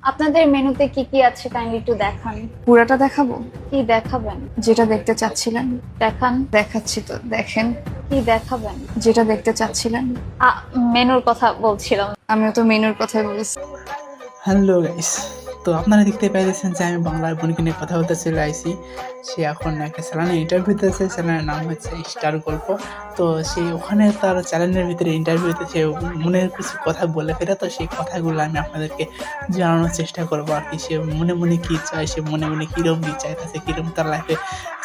আপনাদের মেনুতে কি কি আছে কাইন্ডলি একটু দেখান। পুরাটা দেখাবো? কি দেখাবেন? যেটা দেখতে চাচ্ছিলেন দেখান। দেখাচ্ছি তো, দেখেন। কি দেখাবেন? যেটা দেখতে চাচ্ছিলেন। মেনুর কথা বলছিলাম। আমিও তো মেনুর কথাই বলছি। হ্যালো গাইস, তো আপনারা দেখতে পাইতেছেন যে আমি বাংলার বোনকে নিয়ে কথা বলতে চলে আইসি। সে এখন একটা চ্যানেলে ইন্টারভিউ দিতেছে, চ্যানেলের নাম হচ্ছে স্টার গল্প। তো সে ওখানে তার চ্যানেলের ভিতরে ইন্টারভিউতে সে মনের কিছু কথা বলে ফেলে, তো সেই কথাগুলো আমি আপনাদেরকে জানানোর চেষ্টা করবো আর কি। সে মনে মনে কী চায়, সে মনে মনে কীরকম কী চাইতেছে, কীরকম তার লাইফে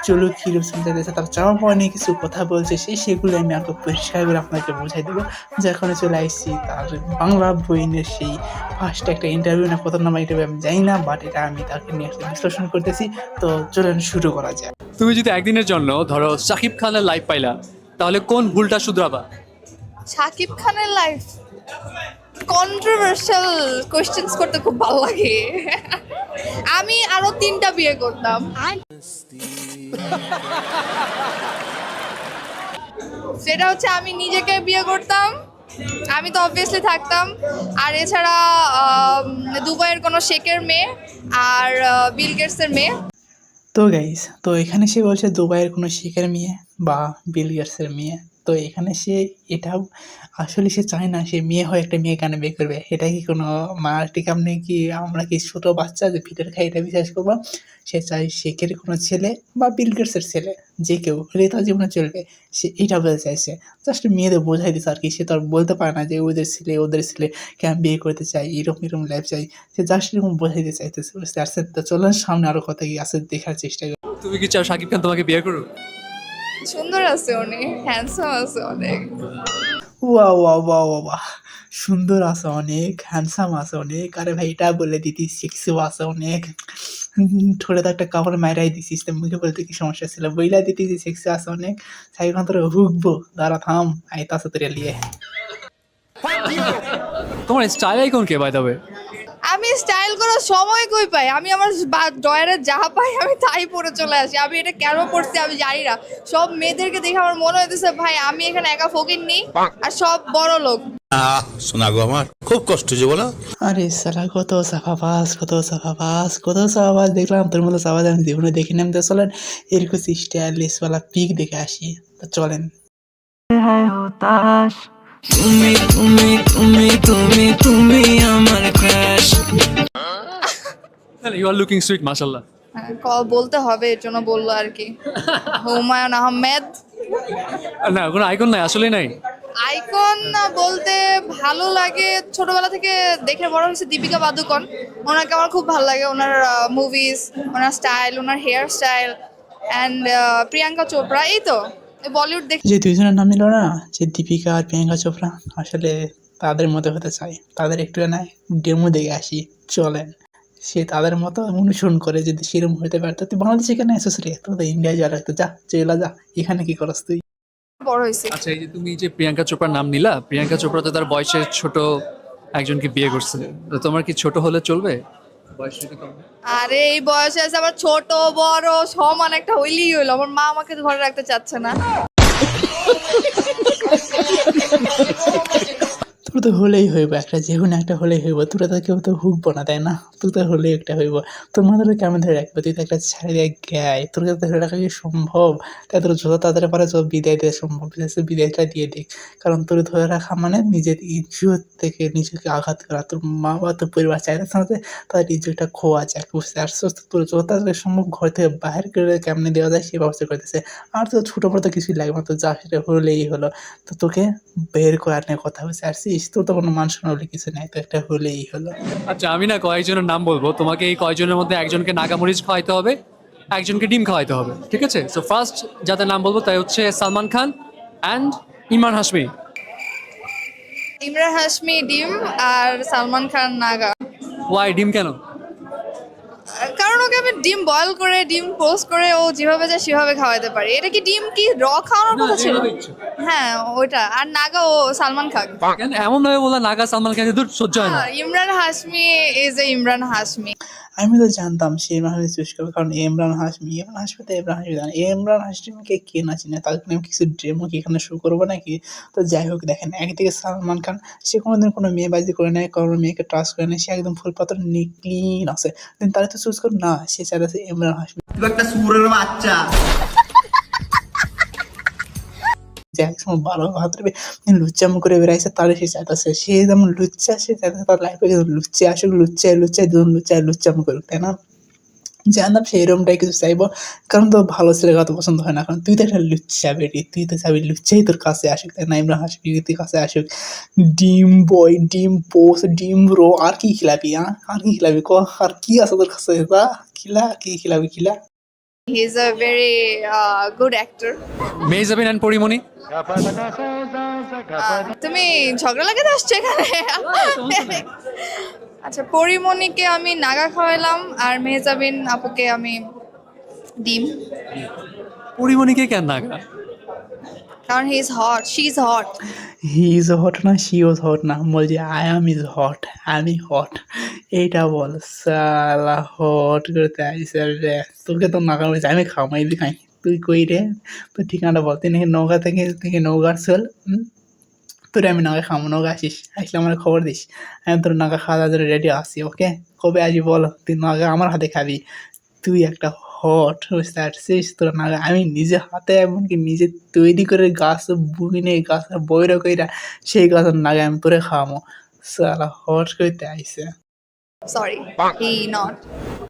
চলুক, কীরকম চাইতেছে, তার চাওয়া পাওয়া নিয়ে কিছু কথা বলছে, সেগুলো আমি আগে পরিষ্কার করে আপনাকে বোঝাই দেবো। যখন চলে আসছি তার বাংলা বইনের সেই ফার্স্ট একটা ইন্টারভিউ না কত নাম্বার ইন্টারভিউ আমি জানি না, বাট এটা আমি তাকে নিয়ে একটা বিশ্লেষণ করতেছি। তো চলেন শুরু করা যায়। তুমি যদি একদিনের জন্য ধরো শাকিব খানের লাইফ পাইলা, তাহলে কোন ভুলটা শুধরাবা? শাকিব খানের লাইফ কন্ট্রোভার্সিয়াল কোয়েশ্চেন্স করতে খুব ভালো লাগে। আমি আরো 3টা বিয়ে করতাম। সেটা হচ্ছে আমি নিজেকে বিয়ে করতাম, আমি তো অবভিয়াসলি থাকতাম, আর এছাড়া দুবাইয়ের কোনো শেখের মেয়ে আর বিল গেটসের মেয়ে। তো গাইস, তো এখানে সে বলছে দুবাইয়ের কোনো শেখের মেয়ে বা বিল গেটসের মেয়ে। তো এখানে সে এটাও আসলে সে চায় না সে মেয়ে হয় একটা মেয়ে কেন বিয়ে করবে। এটা কি কোনো মারাটি কাম নেই কি? আমরা কি ছোটো বাচ্চা যে পিঠের খাই এটা বিশ্বাস করবো? সে চায় শেখের কোনো ছেলে বা বিল গেটসের ছেলে, যে কেউ হলেই তার জীবনে চলবে, সে এইটা বলতে চাইছে। জাস্ট মেয়েদের বোঝাই দিচ্ছে আর কি। সে তো আর বলতে পারে না যে ওদের ছেলে কেন বিয়ে করতে চাই, এরকম লাইফ চাই। সে জাস্ট এরকম বোঝাই দিতে চাইতেছে, বুঝতে পারছেন? তো চলেন সামনে আরও কথা কি আছে দেখার চেষ্টা করি। তুমি কি চাও শাকিব খান তোমাকে বিয়ে করুক? সুন্দর আছে অনেক, হ্যান্ডসাম আছে অনেক। ওয়া ওয়া ওয়া ওয়া ওয়া, সুন্দর আছে অনেক, হ্যান্ডসাম আছে অনেক। আরে ভাই এটা বলে দিতি, সেক্সিও আছে অনেক। ঠোঁটে তো একটা কাপড় মাইরাই দিছিস, তো মুখে বলতে কি সমস্যা ছিল? বইলা দিতি যে সেক্সি আছে অনেক। সাইড খান তোর হুকবো, দাঁড়া থাম, আইতাছে তোর লিয়ে। তোমার স্টাইল আইকন কে বাই দ্য ওয়ে? আমি স্টাইল করার সময় কই পাই? আমি আমার ডয়ারে যা পাই আমি তাই পরে চলে আসি। আমি এটা কেন পড়ছি আমি জানি না। সব মেয়েদেরকে দেখে আমার মনে হইতেছে ভাই আমি এখানে একা ফকির নেই আর সব বড় লোক। শোনা গো, আমার খুব কষ্ট যে বলো। আরে সালা কত সাফাবাস, কত সাফাবাস দেখলাম। তোর মতো সাফাবাস আমি জীবনে দেখি না। তো চলেন এরকম স্টাইলিশ ওয়ালা পিক দেখে আসি। তো চলেন। তুমি তুমি তুমি তুমি তুমি আমার crush. You are looking sweet মাশাআল্লাহ। বলতে হবে এর জন্য বললো আর কি। হুমায়ুন আহমেদ। না কোনো আইকন নাই, আসলে নাই। আইকন বলতে ভালো লাগে, ছোটবেলা থেকে দেখে বড় হয়েছে দীপিকা পাদুকোন। ওনাকে আমার খুব ভালো লাগে, ওনার মুভিজ, ওনার স্টাইল, ওনার hair style. And Priyanka Chopra, এই তো বলিউড দেখি। যে দুইজনের নাম নিল না, যে দীপিকা আর প্রিয়াঙ্কা চোপড়া, আসলে তাদের মতো হতে চাই। তাদের একটু নাই ডেমো দেখে আসি, চলেন। সে তাদের মতো অনুসরণ করে, যদি সেরকম হতে পারতো। তুই বাংলাদেশে কেন এসেছিস রে? তোর তো ইন্ডিয়ায় যাওয়া লাগতো, যা চলে যা, এখানে কি করস তুই? বড় হয়েছে। আচ্ছা, এই যে তুমি যে প্রিয়াঙ্কা চোপড়ার নাম নিলা, প্রিয়াঙ্কা চোপড়া তো তার বয়সের ছোট একজনকে বিয়ে করছে। তো তোমার কি ছোট হলে চলবে? বয়স যদি কম? আরে এই বয়সে আছে আবার ছোট বড় সমান একটা হইলেই হইলো। আমার মা আমাকে ধরে রাখতে চাচ্ছে না। তোর তো হলেই হইব একটা, যে কোনো একটা হলেই হইব। তোরা তো কেউ তো হুকবো না, তাই না? তোর তো হলেই একটা হইব। তোর মাথাটা কেমন ধরে রাখবে? তুই তো একটা ছেড়ে দিয়ে গায়, তোর কাছে ধরে রাখা কি সম্ভব? তাই তোর যত তাড়াতাড়ি পারে যত বিদায় দেওয়া সম্ভব, বিদায়টা দিয়ে দিক। কারণ তোর ধরে রাখা মানে নিজের ইজ্জত থেকে নিজেকে আঘাত করা। তোর মা বা তোর পরিবার চাইতেছে না যে তাদের ইজ্জতটা খোয়া যাক, বুঝতে পারছিস? তোর যত তাড়াতাড়ি সম্ভব ঘর থেকে বাহির করে কেমনে দেওয়া যায় সেই ব্যবস্থা করতেছে। আর তো ছোটো বড়ো তো কিছুই লাগবে না, তো যা সেটা হলেই হলো। তো তোকে বের করার নিয়ে কথা বলছে, আর তোর তো কোনো মান শোনা বলে কিছু নাই, তো একটা হলেই হলো। আচ্ছা, আমি না কয়েকজনের নাম বলবো, তোমাকে এই কয়েকজনের মধ্যে একজনকে নাগামরিচ খাওয়াইতে হবে, একজনকে ডিম খাওয়াইতে হবে, ঠিক আছে? সো ফার্স্ট যাদের নাম বলবো তাই হচ্ছে সালমান খান অ্যান্ড ইমরান হাশমি। ইমরান হাশমি ডিম আর সালমান খান নাগা। ওয়াই ডিম কেন? কারণ ওকে আমি ডিম বয়েল করে ডিম পোস্ট করে ও যেভাবে যায় সেভাবে খাওয়াতে পারি। এটা কি ডিম কি র খাওয়ানোর কথা ছিল? হ্যাঁ ওইটা। আর নাগা ও সালমান খান। কেন এমন ভাবে বললা নাগা সালমান খান? দূর সহ্য হয় না। Imran Hashmi is a Imran Hashmi. আমি তো জানতাম সে ইমরান হাশমি চুজ করবে, কারণ ইমরান হাশমি তো ইমরান হাশমি জানে। ইমরান হাশমিকে কে না চিনে, তাদেরকে আমি কিছু ডেমো কি এখানে শো করবো নাকি? তো যাই হোক, দেখেন একদিকে সালমান খান, সে কোনোদিন কোনো মেয়েবাজি করে নেয়, কোনো মেয়েকে ট্রাস্ট করে নেয়, সে একদম ফুল পাথর ক্লিন আছে। দেন তারা তো চুজ করে না, সে চাইছে ইমরান হাশমি যে একসময় ভালো ভাবে লুচ্চামো করে বেড়াইছে, তাহলে সে চাইতেছে সে যেমন লুচ্চা, সে চাইতেছে তার লাইফে লুচ্চা আসুক, লুচ্চায় দুজন লুচ্চামো করুক, তাই না? জানতাম সে এরকমটাই কিছু চাইবো, কারণ তো ভালো ছেলের কথা পছন্দ হয় না, কারণ তুই তো একটা লুচ্চা বেটি, তুই তো চাবি লুচ্চাই তোর কাছে আসুক, তাই না? ইমরান হাশমি তোর কাছে আসুক, ডিম বয়, ডিম পোস, ডিম রো, আর কি খিলাবি? আর কি খিলাবি ক? আর কি আছে তোর কাছে? কি খিলাবি? He is a very good actor. Mehzabin and Porimoni. তুমি ঝগড়া লাগাতে আসছো এখানে? আচ্ছা, পরিমণিকে আমি নাগা খাওয়াইলাম, আর মেহজাবিন আপুকে আমি ডিম, পরিমণিকে কেন নাগা? কারণ he is hot, she is hot. He is hot না, শি ওয়াজ হট না, বলছি আই অ্যাম ইজ হট, আমি হট, এইটা বল। সালা হট করতে আইসে রে, তোকে তো নাকা বলছি আমি খামাইবি খাই, তুই কই রে? তোর ঠিকানাটা বল, তুই নাকি নৌকা থেকে নৌকার চল, তোর আমি নাগা খামো, নৌকা আসিস, আসলে আমার খবর দিস, আমি তোর নাগা খাওয়া ধরে রেডি আসি, ওকে? কবে আসবি বল, তুই নাগা আমার হাতে খাবি, তুই একটা হট, বুঝতে পারছিস? তোর নাগা আমি নিজে হাতে, এমনকি নিজে তৈরি করে গাছ বুনে, গাছের বইরা কইরা সেই গাছের নাগা আমি তোরে খাওয়ামো। সালা হট করতে আইসে। Sorry, he not.